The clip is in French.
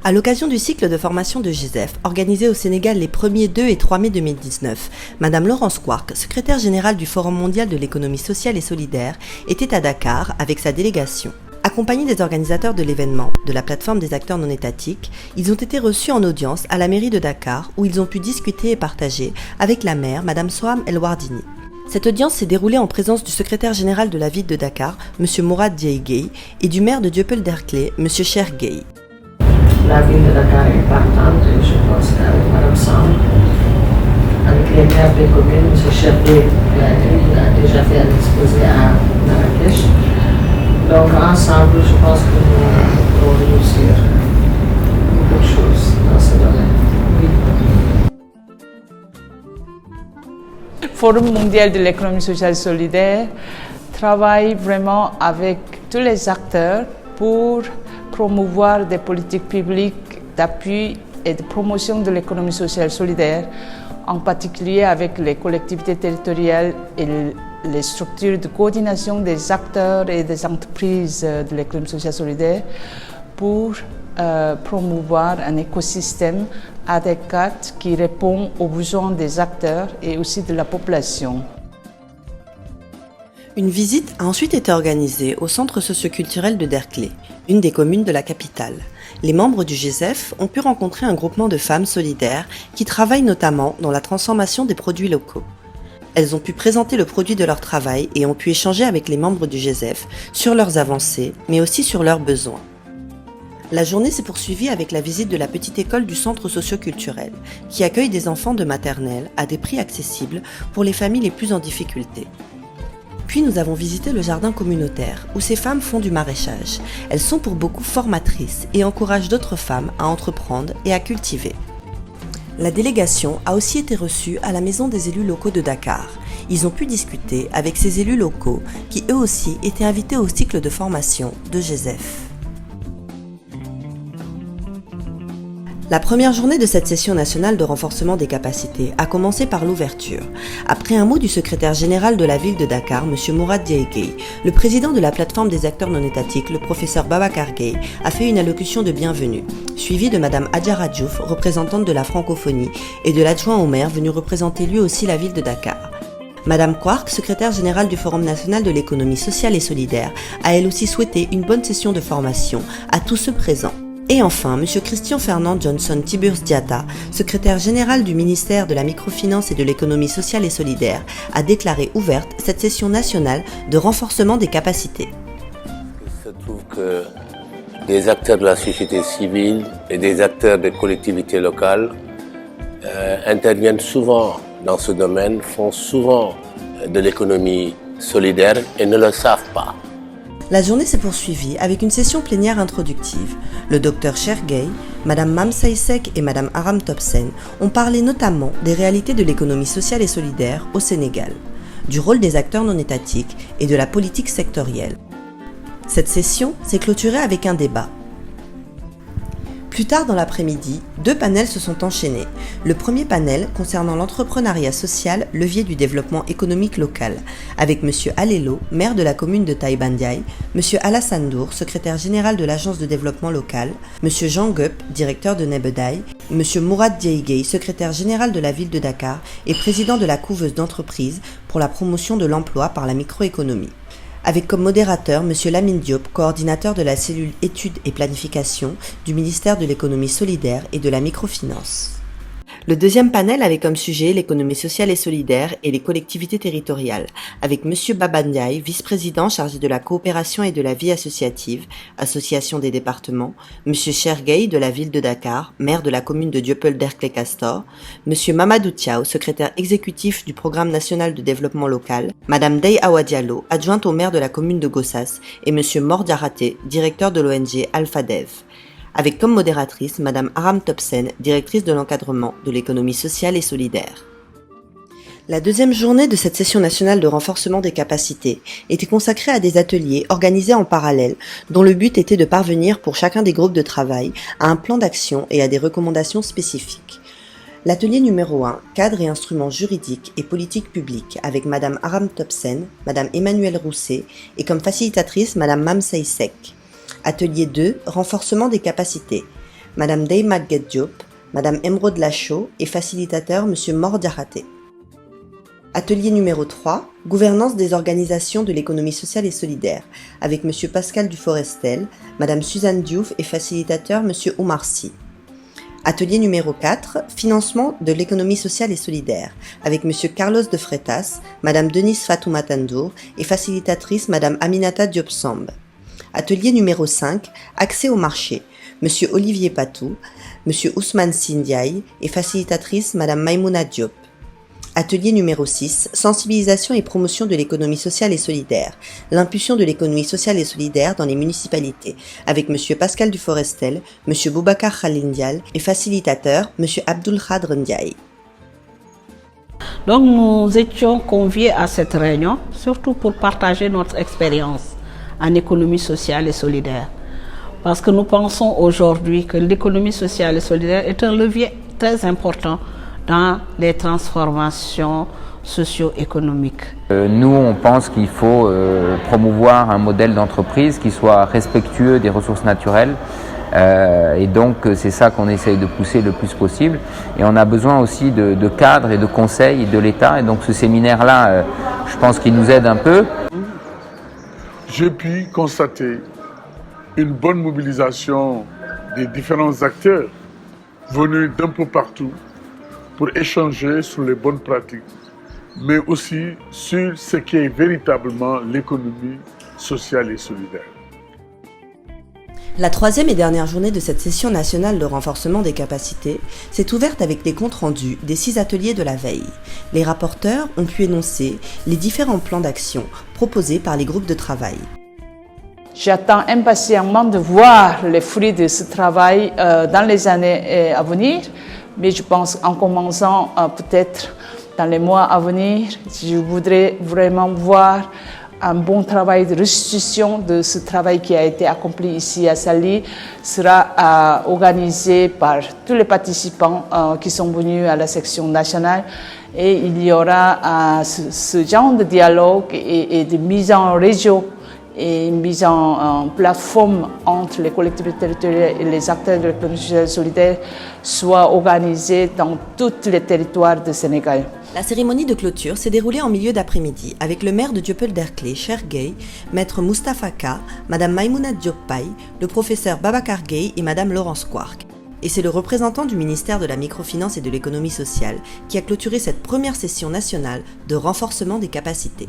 À l'occasion du cycle de formation de GESEF, organisé au Sénégal les 1er, 2 et 3 mai 2019, Madame Laurence Quark, secrétaire générale du Forum mondial de l'économie sociale et solidaire, était à Dakar avec sa délégation. Accompagnés des organisateurs de l'événement, de la plateforme des acteurs non étatiques, ils ont été reçus en audience à la mairie de Dakar où ils ont pu discuter et partager avec la maire, Madame Soham El Wardini. Cette audience s'est déroulée en présence du secrétaire général de la ville de Dakar, M. Mourad Diaye, et du maire de Dieuppeul-Derklé, M. Cheikh Gueye. La ville de Dakar est partante et je pense qu'avec Mme Soham, avec les maires des communes, M. Cheikh Gueye il a déjà fait un exposé à Marrakech. Donc ensemble, je pense que nous pouvons réussir beaucoup de choses dans ce domaine. Le Forum mondial de l'économie sociale et solidaire travaille vraiment avec tous les acteurs pour promouvoir des politiques publiques d'appui et de promotion de l'économie sociale solidaire, en particulier avec les collectivités territoriales et les structures de coordination des acteurs et des entreprises de l'économie sociale solidaire pour promouvoir un écosystème adéquat qui répond aux besoins des acteurs et aussi de la population. Une visite a ensuite été organisée au centre socioculturel de Derklé, une des communes de la capitale. Les membres du GESEF ont pu rencontrer un groupement de femmes solidaires qui travaillent notamment dans la transformation des produits locaux. Elles ont pu présenter le produit de leur travail et ont pu échanger avec les membres du GESEF sur leurs avancées, mais aussi sur leurs besoins. La journée s'est poursuivie avec la visite de la petite école du centre socioculturel, qui accueille des enfants de maternelle à des prix accessibles pour les familles les plus en difficulté. Puis nous avons visité le jardin communautaire, où ces femmes font du maraîchage. Elles sont pour beaucoup formatrices et encouragent d'autres femmes à entreprendre et à cultiver. La délégation a aussi été reçue à la maison des élus locaux de Dakar. Ils ont pu discuter avec ces élus locaux qui eux aussi étaient invités au cycle de formation de GESEF. La première journée de cette session nationale de renforcement des capacités a commencé par l'ouverture. Après un mot du secrétaire général de la ville de Dakar, M. Mourad Diaye, le président de la plateforme des acteurs non étatiques, le professeur Babacar Gueye, a fait une allocution de bienvenue, suivie de Mme Adjara Diouf, représentante de la francophonie, et de l'adjoint au maire venu représenter lui aussi la ville de Dakar. Madame Quark, secrétaire générale du Forum national de l'économie sociale et solidaire, a elle aussi souhaité une bonne session de formation à tous ceux présents. Et enfin, M. Christian Fernand Johnson Tiburce Diatta, secrétaire général du ministère de la microfinance et de l'économie sociale et solidaire, a déclaré ouverte cette session nationale de renforcement des capacités. Il se trouve que des acteurs de la société civile et des acteurs des collectivités locales interviennent souvent dans ce domaine, font souvent de l'économie solidaire et ne le savent pas. La journée s'est poursuivie avec une session plénière introductive. Le Dr Cheikh Gueye, Mme Mam Saïsek et Mme Aram Topsen ont parlé notamment des réalités de l'économie sociale et solidaire au Sénégal, du rôle des acteurs non étatiques et de la politique sectorielle. Cette session s'est clôturée avec un débat. Plus tard dans l'après-midi, 2 panels se sont enchaînés. Le premier panel concernant l'entrepreneuriat social, levier du développement économique local, avec M. Alelo, maire de la commune de Taïbandiaï, M. Alassane Dour, secrétaire général de l'agence de développement local, M. Jean Guep, directeur de Nebedaï, M. Mourad Diaye, secrétaire général de la ville de Dakar et président de la couveuse d'entreprise pour la promotion de l'emploi par la microéconomie. Avec comme modérateur M. Lamine Diop, coordinateur de la cellule études et planification du ministère de l'économie solidaire et de la microfinance. Le deuxième panel avait comme sujet l'économie sociale et solidaire et les collectivités territoriales, avec M. Babandiaï, vice-président chargé de la coopération et de la vie associative, association des départements, M. Cheikh Gueye de la ville de Dakar, maire de la commune de Dieuppeul-Derklé-Castor, M. Mamadou Thiaw, secrétaire exécutif du programme national de développement local, Mme Dey Awa Diallo, adjointe au maire de la commune de Gossas, et M. Mor Diaraté, directeur de l'ONG Alphadev. Avec comme modératrice Mme Aram Topsen, directrice de l'encadrement de l'économie sociale et solidaire. La deuxième journée de cette session nationale de renforcement des capacités était consacrée à des ateliers organisés en parallèle, dont le but était de parvenir pour chacun des groupes de travail à un plan d'action et à des recommandations spécifiques. L'atelier numéro 1, cadre et instruments juridiques et politiques publiques, avec Mme Aram Topsen, Mme Emmanuelle Rousset et comme facilitatrice Mme Mam Saïsek. Atelier 2, renforcement des capacités. Madame Dey Maguette Diop, Madame Emeraude Lachaud et facilitateur Monsieur Mor Diakhaté. Atelier numéro 3, gouvernance des organisations de l'économie sociale et solidaire, avec Monsieur Pascal Duforestel, Madame Suzanne Diouf et facilitateur Monsieur Oumar Sy. Atelier numéro 4, financement de l'économie sociale et solidaire, avec Monsieur Carlos de Freitas, Madame Denise Fatoumata Ndour et facilitatrice Madame Aminata Diop Samb. Atelier numéro 5, accès au marché, Monsieur Olivier Patou, Monsieur Ousmane Sy Ndiaye et facilitatrice Madame Maïmouna Diop. Atelier numéro 6, sensibilisation et promotion de l'économie sociale et solidaire, l'impulsion de l'économie sociale et solidaire dans les municipalités, avec Monsieur Pascal Duforestel, Monsieur Boubacar Khalil Dial et facilitateur Monsieur Abdoul Khadr Ndiaye. Donc nous étions conviés à cette réunion, surtout pour partager notre expérience en économie sociale et solidaire. Parce que nous pensons aujourd'hui que l'économie sociale et solidaire est un levier très important dans les transformations socio-économiques. Nous, on pense qu'il faut promouvoir un modèle d'entreprise qui soit respectueux des ressources naturelles. Et donc, c'est ça qu'on essaye de pousser le plus possible. Et on a besoin aussi de cadres et de conseils de l'État. Et donc, ce séminaire-là, je pense qu'il nous aide un peu. J'ai pu constater une bonne mobilisation des différents acteurs venus d'un peu partout pour échanger sur les bonnes pratiques, mais aussi sur ce qu'est véritablement l'économie sociale et solidaire. La troisième et dernière journée de cette session nationale de renforcement des capacités s'est ouverte avec les comptes rendus des 6 ateliers de la veille. Les rapporteurs ont pu énoncer les différents plans d'action proposés par les groupes de travail. J'attends impatiemment de voir les fruits de ce travail dans les années à venir. Mais je pense en commençant peut-être dans les mois à venir, je voudrais vraiment voir un bon travail de restitution de ce travail qui a été accompli ici à Saly sera organisé par tous les participants qui sont venus à la section nationale et il y aura ce genre de dialogue et de mise en réseau et une mise en plateforme entre les collectivités territoriales et les acteurs de l'économie sociale et solidaire soit organisée dans tous les territoires du Sénégal. La cérémonie de clôture s'est déroulée en milieu d'après-midi avec le maire de Dieuppeul-Derklé, Cheikh Gueye, maître Moustapha Ka, madame Maïmouna Diop Paye, le professeur Babacar Gueye et madame Laurence Quark. Et c'est le représentant du ministère de la Microfinance et de l'économie sociale qui a clôturé cette première session nationale de renforcement des capacités.